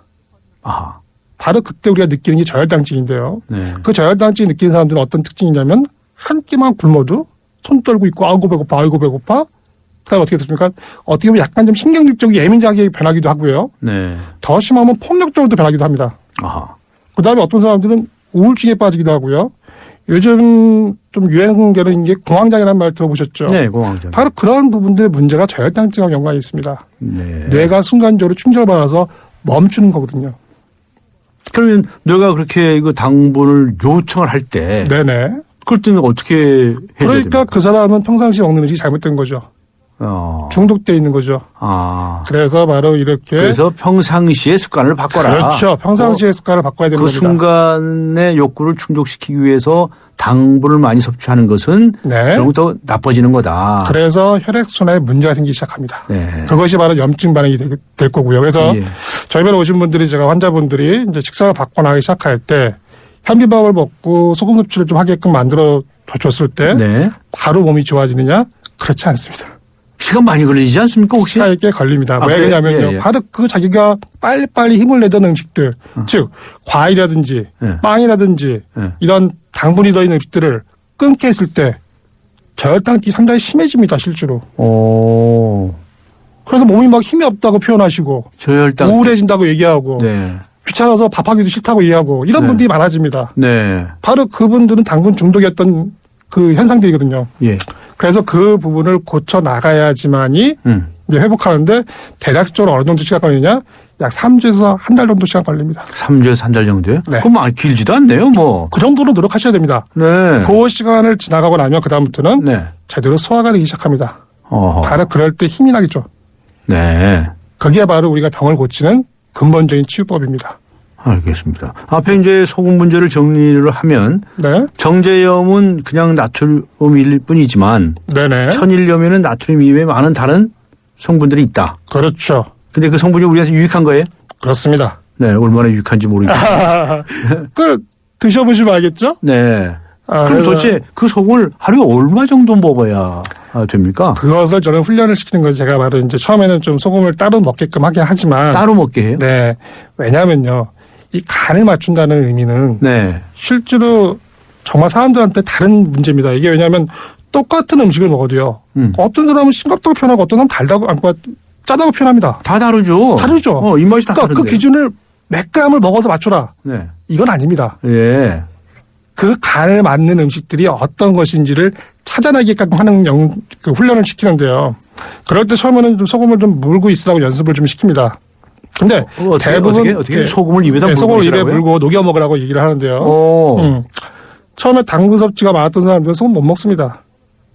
아. 바로 그때 우리가 느끼는 게 저혈당증인데요. 네. 그 저혈당증 느끼는 사람들은 어떤 특징이냐면 한 끼만 굶어도 손 떨고 있고 아이고 배고파 아이고 배고파. 그다음에 어떻게 됐습니까? 어떻게 보면 약간 좀 신경질적이 예민하게 변하기도 하고요. 네. 더 심하면 폭력적으로도 변하기도 합니다. 아하. 그다음에 어떤 사람들은 우울증에 빠지기도 하고요. 요즘 좀 유행되는 게 공황장애라는 말 들어보셨죠? 네, 공황장애. 바로 그런 부분들의 문제가 저혈당증과 연관이 있습니다. 네. 뇌가 순간적으로 충격을 받아서 멈추는 거거든요. 그러면 뇌가 그렇게 그 당분을 요청을 할 때. 네네. 그럴 때는 어떻게 해야 그러니까 됩니까? 그 사람은 평상시 먹는 음식이 잘못된 거죠. 중독돼 있는 거죠. 아. 그래서 바로 이렇게. 그래서 평상시의 습관을 바꿔라. 그렇죠. 평상시의 습관을 바꿔야 되는 그 겁니다. 순간의 욕구를 충족시키기 위해서 당분을 많이 섭취하는 것은 네. 결국 더 나빠지는 거다. 그래서 혈액순환에 문제가 생기기 시작합니다. 네. 그것이 바로 염증 반응이 될 거고요. 그래서 예. 저희 병원에 오신 분들이 제가 환자분들이 이제 식사를 받고 나기 시작할 때 현미밥을 먹고 소금 섭취를 좀 하게끔 만들어 줬을 때 네. 바로 몸이 좋아지느냐? 그렇지 않습니다. 시간 많이 걸리지 않습니까 혹시? 시간 꽤 걸립니다. 왜 그래요? 그러냐면요. 예. 바로 그 자기가 빨리빨리 힘을 내던 음식들, 즉 과일이라든지 예. 빵이라든지 예. 이런 당분이 들어있는 음식들을 끊게 했을 때 저혈당이 상당히 심해집니다. 실제로. 오. 그래서 몸이 막 힘이 없다고 표현하시고 저혈당. 우울해진다고 얘기하고 네. 귀찮아서 밥하기도 싫다고 얘기하고 이런 네. 분들이 많아집니다. 네. 바로 그분들은 당분 중독이었던 그 현상들이거든요. 예. 그래서 그 부분을 고쳐 나가야지만이 이제 회복하는데 대략적으로 어느 정도 시간 걸리냐? 약 3주에서 한 달 정도 시간 걸립니다. 3주에서 한 달 정도요? 네. 그럼 많이 길지도 않네요, 뭐. 그 정도로 노력하셔야 됩니다. 네. 그 시간을 지나가고 나면 그다음부터는 네. 제대로 소화가 되기 시작합니다. 어허. 바로 그럴 때 힘이 나겠죠. 네. 그게 바로 우리가 병을 고치는 근본적인 치유법입니다. 알겠습니다. 앞에 이제 소금 문제를 정리를 하면 네. 정제염은 그냥 나트륨일 뿐이지만 네네. 천일염에는 나트륨 이외에 많은 다른 성분들이 있다. 그렇죠. 근데 그 성분이 우리한테 유익한 거예요? 그렇습니다. 네, 얼마나 유익한지 모르겠어요. 그걸 드셔보시면 알겠죠? 네. 그럼 그래서 도대체 그 소금을 하루에 얼마 정도 먹어야 됩니까? 그것을 저는 훈련을 시키는 거죠. 제가 바로 이제 처음에는 좀 소금을 따로 먹게끔 하긴 하지만. 따로 먹게 해요? 네. 왜냐면요. 이 간을 맞춘다는 의미는. 네. 실제로 정말 사람들한테 다른 문제입니다. 이게 왜냐하면 똑같은 음식을 먹어도요. 어떤 사람은 싱겁다고 표현하고 어떤 사람은 달다고, 아니, 짜다고 표현합니다. 다 다르죠. 다르죠. 입맛이 다 그러니까 다른데. 그 기준을 몇 g을 먹어서 맞춰라. 네. 이건 아닙니다. 예. 그 간을 맞는 음식들이 어떤 것인지를 찾아내게끔 하는 그 훈련을 시키는데요. 그럴 때 처음에는 좀 소금을 좀 물고 있으라고 연습을 좀 시킵니다. 근데 대부분 어떻게 소금을 입에다 물고 소금을 입에 있으라고요? 물고 녹여 먹으라고 얘기를 하는데요. 오. 처음에 당분 섭취가 많았던 사람들은 소금 못 먹습니다.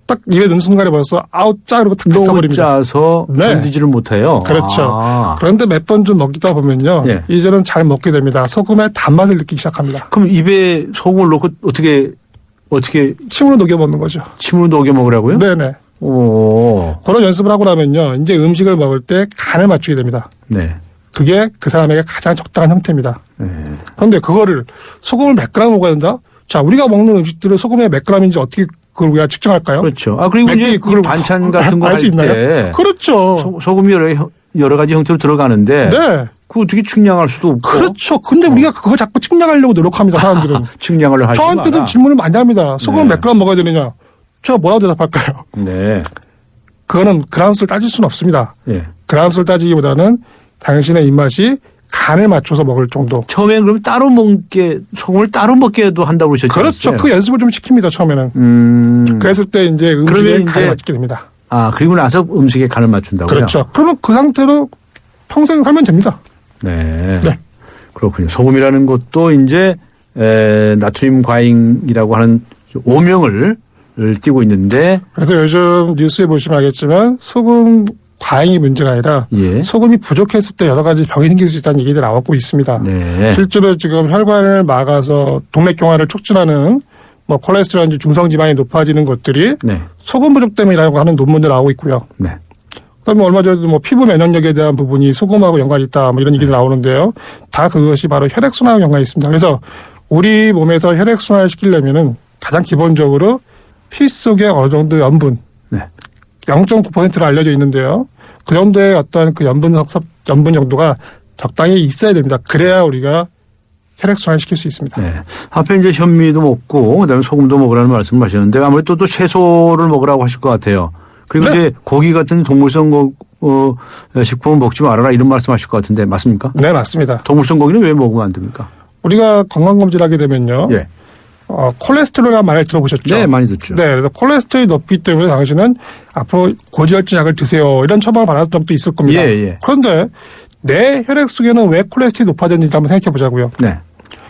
딱 입에 넣는 순간에 벌써 아우 짜 이러고 탁 너무 뱉어버립니다. 짜서 네. 견디지를 못해요. 그렇죠. 아. 그런데 몇 번 좀 먹다 보면요. 예. 이제는 잘 먹게 됩니다. 소금의 단맛을 느끼기 시작합니다. 그럼 입에 소금을 넣고 어떻게 침으로 녹여 먹는 거죠. 침으로 녹여 먹으라고요? 네네. 오. 그런 연습을 하고 나면요. 이제 음식을 먹을 때 간을 맞추게 됩니다. 네. 그게 그 사람에게 가장 적당한 형태입니다. 그런데 그거를 소금을 몇 그램 먹어야 된다? 자, 우리가 먹는 음식들을 소금에 몇 그램인지 어떻게 그걸 우리가 측정할까요? 그렇죠. 아, 그리고 이제 그걸 반찬 같은 거 알 할 수 있나요? 때 그렇죠. 소금이 여러 가지 형태로 들어가는데 네. 그거 어떻게 측량할 수도 없고. 그렇죠. 근데 우리가 그거 자꾸 측량하려고 노력합니다, 사람들은. 측량을 하지 마라. 저한테도 질문을 많이 합니다. 소금 몇 그램 먹어야 되느냐. 제가 뭐라고 대답할까요? 네. 그거는 그램수를 따질 수는 없습니다. 예. 그램수를 따지기보다는 당신의 입맛이 간을 맞춰서 먹을 정도. 처음엔 그럼 따로 먹게, 소금을 따로 먹게도 한다고 그러셨죠? 그렇죠. 그 연습을 좀 시킵니다, 처음에는. 그랬을 때 이제 음식에 간을 맞추게 됩니다. 아, 그리고 나서 음식에 간을 맞춘다고요? 그렇죠. 그러면 그 상태로 평생 살면 됩니다. 네. 네. 그렇군요. 소금이라는 것도 이제 나트륨 과잉이라고 하는 오명을 띠고 있는데. 그래서 요즘 뉴스에 보시면 알겠지만 소금 과잉이 문제가 아니라 예. 소금이 부족했을 때 여러 가지 병이 생길 수 있다는 얘기들이 나오고 있습니다. 네. 실제로 지금 혈관을 막아서 동맥경화를 촉진하는 뭐 콜레스테롤인지 중성지방이 높아지는 것들이 네. 소금 부족 때문이라고 하는 논문도 나오고 있고요. 네. 그다음에 얼마 전에도 뭐 피부 면역력에 대한 부분이 소금하고 연관이 있다 뭐 이런 얘기도 나오는데요. 다 그것이 바로 혈액순환하고 연관이 있습니다. 그래서 우리 몸에서 혈액순환을 시키려면은 가장 기본적으로 피 속에 어느 정도 염분, 네. 0.9%로 알려져 있는데요. 그 정도의 어떤 그 염분 정도가 적당히 있어야 됩니다. 그래야 우리가 혈액순환을 시킬 수 있습니다. 네. 앞에 이제 현미도 먹고 그다음에 소금도 먹으라는 말씀을 하셨는데 아무래도 또 채소를 먹으라고 하실 것 같아요. 그리고 네. 이제 고기 같은 동물성 식품은 먹지 말아라 이런 말씀하실 것 같은데 맞습니까? 네, 맞습니다. 동물성 고기는 왜 먹으면 안 됩니까? 우리가 건강검진을 하게 되면요. 예. 콜레스테롤이라는 말을 들어보셨죠? 네, 많이 듣죠. 네, 그래서 콜레스테롤이 높기 때문에 당신은 앞으로 고지혈증 약을 드세요. 이런 처방을 받았던 적도 있을 겁니다. 예, 예. 그런데 내 혈액 속에는 왜 콜레스테롤이 높아졌는지 한번 생각해 보자고요. 네.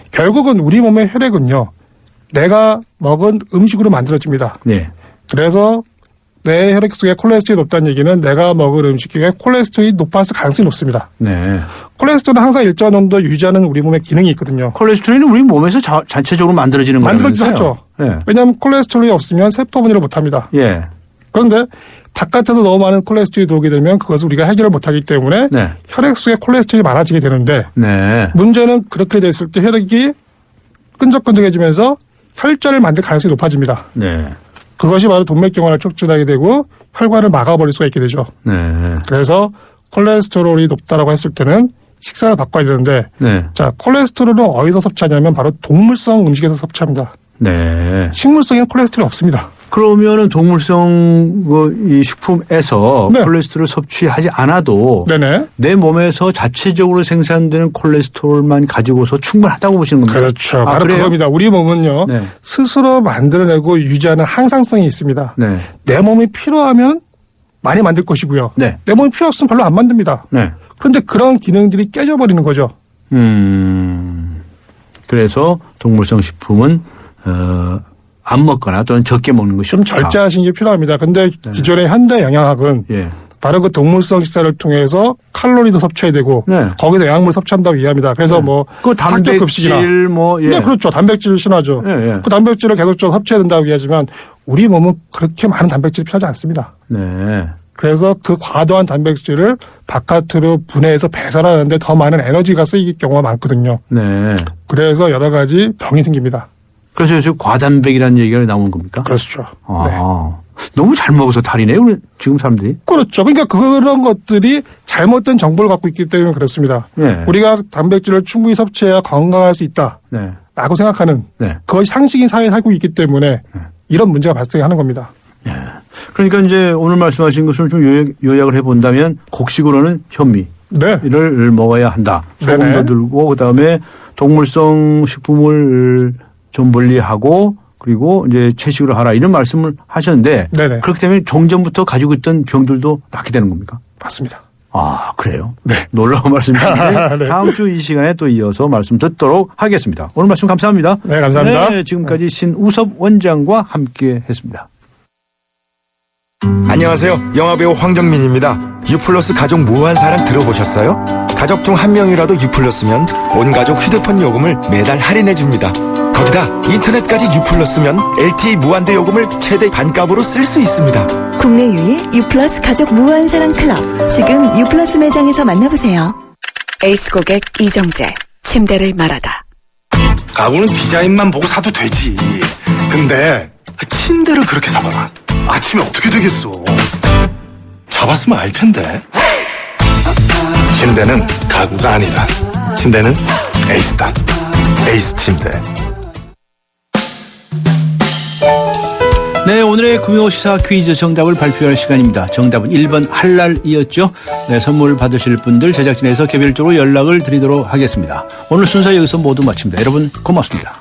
결국은 우리 몸의 혈액은요. 내가 먹은 음식으로 만들어집니다. 네. 그래서 내 혈액 속에 콜레스테롤이 높다는 얘기는 내가 먹은 음식 중에 콜레스테롤이 높았을 가능성이 높습니다. 네. 콜레스테롤은 항상 일정 정도 유지하는 우리 몸의 기능이 있거든요. 콜레스테롤은 우리 몸에서 자체적으로 만들어지는 거라면서요? 만들어지죠. 네. 왜냐하면 콜레스테롤이 없으면 세포 분해를 못합니다. 예. 그런데 바깥에서 너무 많은 콜레스테롤이 들어오게 되면 그것을 우리가 해결을 못하기 때문에 네. 혈액 속에 콜레스테롤이 많아지게 되는데 네. 문제는 그렇게 됐을 때 혈액이 끈적끈적해지면서 혈자를 만들 가능성이 높아집니다. 네. 그것이 바로 동맥경화를 촉진하게 되고 혈관을 막아버릴 수가 있게 되죠. 네. 그래서 콜레스테롤이 높다라고 했을 때는 식사를 바꿔야 되는데 네. 자 콜레스테롤은 어디서 섭취하냐면 바로 동물성 음식에서 섭취합니다. 네. 식물성에는 콜레스테롤이 없습니다. 그러면은 동물성 이 식품에서 네. 콜레스테롤 섭취하지 않아도 네네. 내 몸에서 자체적으로 생산되는 콜레스테롤만 가지고서 충분하다고 보시는 겁니다. 그렇죠. 아, 바로 그래요? 그겁니다. 우리 몸은요. 네. 스스로 만들어내고 유지하는 항상성이 있습니다. 네. 내 몸이 필요하면 많이 만들 것이고요. 네. 내 몸이 필요 없으면 별로 안 만듭니다. 네. 그런데 그런 기능들이 깨져버리는 거죠. 그래서 동물성 식품은 안 먹거나 또는 적게 먹는 것이 좀 좋다. 절제하시는 게 필요합니다. 근데 기존의 현대 영양학은 예. 바로 그 동물성 식사를 통해서 칼로리도 섭취해야 되고 네. 거기서 영양물 섭취한다고 이해합니다. 그래서 뭐 그 학교 급식이나 단백질 뭐 예. 네, 그렇죠. 단백질 신화죠. 예, 예. 그 단백질을 계속적으로 섭취해야 된다고 이해하지만 우리 몸은 그렇게 많은 단백질이 필요하지 않습니다. 네. 그래서 그 과도한 단백질을 바깥으로 분해해서 배설하는데 더 많은 에너지가 쓰일 경우가 많거든요. 네. 그래서 여러 가지 병이 생깁니다. 그래서 요즘 과단백이라는 얘기가 나오는 겁니까? 그렇죠. 아, 네. 너무 잘 먹어서 탈이네요, 우리 지금 사람들이. 그렇죠. 그러니까 그런 것들이 잘못된 정보를 갖고 있기 때문에 그렇습니다. 네. 우리가 단백질을 충분히 섭취해야 건강할 수 있다. 네. 라고 생각하는 네. 그것이 상식인 사회에 살고 있기 때문에 이런 문제가 발생하는 겁니다. 네. 그러니까 이제 오늘 말씀하신 것을 좀 요약을 해본다면 곡식으로는 현미를 네. 먹어야 한다. 소금도 네네. 들고 그다음에 동물성 식품을 좀 멀리하고 그리고 이제 채식으로 하라 이런 말씀을 하셨는데 네네. 그렇기 때문에 종전부터 가지고 있던 병들도 낫게 되는 겁니까? 맞습니다. 아, 그래요? 네. 놀라운 말씀이신데 네. 다음 주 이 시간에 또 이어서 말씀 듣도록 하겠습니다. 오늘 말씀 감사합니다. 네, 감사합니다. 네, 지금까지 신우섭 원장과 함께 했습니다. 안녕하세요. 영화배우 황정민입니다. 유플러스 가족 무한 사랑 들어보셨어요? 가족 중 한 명이라도 유플러스면 온 가족 휴대폰 요금을 매달 할인해줍니다. 거기다 인터넷까지 유플러스면 LTE 무한대 요금을 최대 반값으로 쓸 수 있습니다. 국내 유일 유플러스 가족 무한사랑 클럽. 지금 유플러스 매장에서 만나보세요. 에이스 고객 이정재. 침대를 말하다. 가구는 디자인만 보고 사도 되지. 근데 침대를 그렇게 사봐라. 아침에 어떻게 되겠어. 잡았으면 알 텐데. 침대는 가구가 아니다. 침대는 에이스다. 에이스 침대. 네, 오늘의 금요시사 퀴즈 정답을 발표할 시간입니다. 정답은 1번 할랄이었죠. 네, 선물 받으실 분들 제작진에서 개별적으로 연락을 드리도록 하겠습니다. 오늘 순서 여기서 모두 마칩니다. 여러분 고맙습니다.